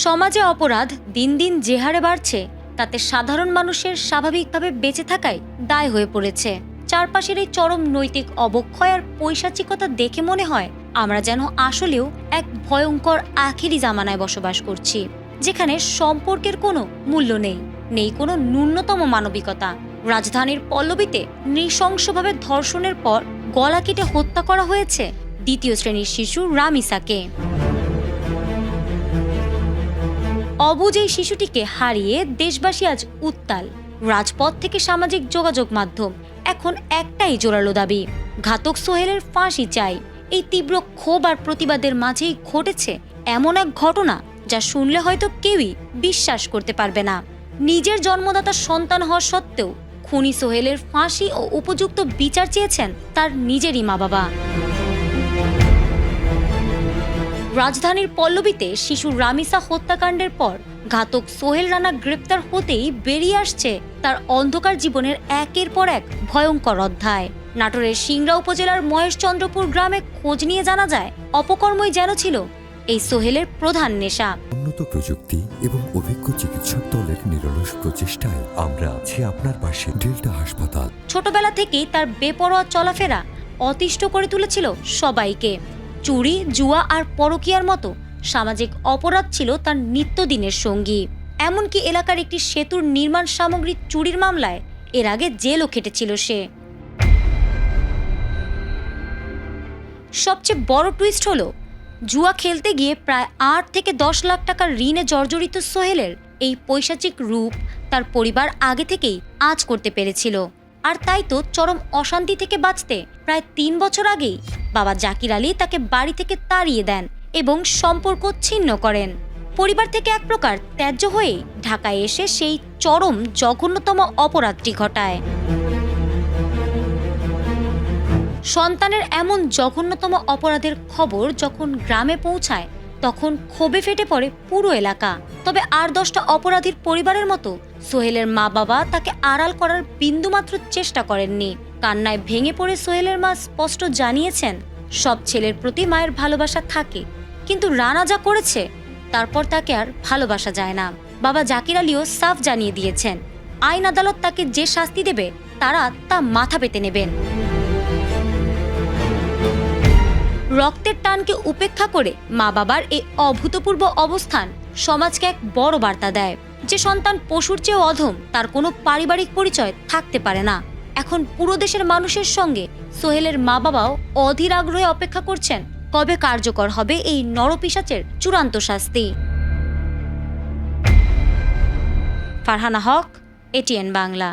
সমাজে অপরাধ দিন দিন যে হারে বাড়ছে তাতে সাধারণ মানুষের স্বাভাবিকভাবে বেঁচে থাকাই দায় হয়ে পড়েছে। চারপাশের এই চরম নৈতিক অবক্ষয় আর পৈশাচিকতা দেখে মনে হয় আমরা যেন আসলেও এক ভয়ঙ্কর আখেরি জামানায় বসবাস করছি, যেখানে সম্পর্কের কোনো মূল্য নেই কোনো ন্যূনতম মানবিকতা। রাজধানীর পল্লবীতে নৃশংসভাবে ধর্ষণের পর গলা কেটে হত্যা করা হয়েছে দ্বিতীয় শ্রেণীর শিশু রামিসাকে। অবুঝ এই শিশুটিকে হারিয়ে দেশবাসী আজ উত্তাল। রাজপথ থেকে সামাজিক যোগাযোগ মাধ্যম এখন একটাই জোরালো দাবি, ঘাতক সোহেলের ফাঁসি চাই। এই তীব্র ক্ষোভ আর প্রতিবাদের মাঝেই ঘটেছে এমন এক ঘটনা যা শুনলে হয়তো কেউই বিশ্বাস করতে পারবে না। নিজের জন্মদাতা সন্তান হওয়া সত্ত্বেও খুনি সোহেলের ফাঁসি ও উপযুক্ত বিচার চেয়েছেন তার নিজেরই মা বাবা। রাজধানীর পল্লবীতে শিশু রামিসা হত্যাকাণ্ডের পর ঘাতক সোহেল রানা গ্রেপ্তার হতেই বেরিয়ে আসছে তার অন্ধকার জীবনের একের পর এক ভয়ঙ্কর অধ্যায়। নাটোরের সিংড়া উপজেলার মহেশচন্দ্রপুর গ্রামে খোঁজ নিয়ে জানা যায় অপকর্মই যেন ছিল এই সোহেলের প্রধান নেশা। উন্নত প্রযুক্তি এবং অভিজ্ঞ চিকিৎসক দলের নিরলস প্রচেষ্টায় আমরা আছি আপনার পাশে। ডেল্টা হাসপাতাল। ছোটবেলা থেকেই তার বেপরোয়া চলাফেরা অতিষ্ঠ করে তুলেছিল সবাইকে। চুরি, জুয়া আর পরকীয়ার মতো সামাজিক অপরাধ ছিল তার নিত্যদিনের সঙ্গী। এমনকি এলাকার একটি সেতুর নির্মাণ সামগ্রী চুরির মামলায় এর আগে জেলও খেটেছিল সে। সবচেয়ে বড় টুইস্ট হলো, জুয়া খেলতে গিয়ে প্রায় ৮ থেকে ১০ লাখ টাকার ঋণে জর্জরিত সোহেলের এই পৈশাচিক রূপ তার পরিবার আগে থেকেই আঁচ করতে পেরেছিল। আর তাই তো চরম অশান্তি থেকে বাঁচতে প্রায় ৩ বছর আগেই বাবা জাকির আলী তাকে বাড়ি থেকে তাড়িয়ে দেন এবং সম্পর্ক ছিন্ন করেন। পরিবার থেকে এক প্রকার ত্যায্য হয়েই ঢাকায় এসে সেই চরম জঘন্যতম অপরাধটি ঘটায়। সন্তানের এমন জঘন্যতম অপরাধের খবর যখন গ্রামে পৌঁছায় তখন ক্ষোভে ফেটে পড়ে পুরো এলাকা। তবে আর 10টা অপরাধীর পরিবারের মতো সোহেলের মা বাবা তাকে আড়াল করার বিন্দুমাত্র চেষ্টা করেননি। কান্নায় ভেঙে পড়ে সোহেলের মা স্পষ্ট জানিয়েছেন, সব ছেলের প্রতি মায়ের ভালোবাসা থাকে, কিন্তু রানা যা করেছে তারপর তাকে আর ভালোবাসা যায় না। বাবা জাকির আলীও সাফ জানিয়ে দিয়েছেন, আইন আদালত তাকে যে শাস্তি দেবে তারা তা মাথা পেতে নেবেন। রক্তের টানকে উপেক্ষা করে মা বাবার এই অভূতপূর্ব অবস্থান সমাজকে এক বড় বার্তা দেয় যে সন্তান পশুর চেয়েও অধম তার কোনো পারিবারিক পরিচয় থাকতে পারে না। এখন পুরো দেশের মানুষের সঙ্গে সোহেলের মা বাবাও অধীর আগ্রহে অপেক্ষা করছেন কবে কার্যকর হবে এই নরপিশাচের চূড়ান্ত শাস্তি। ফারহানা হক, এটিএন বাংলা।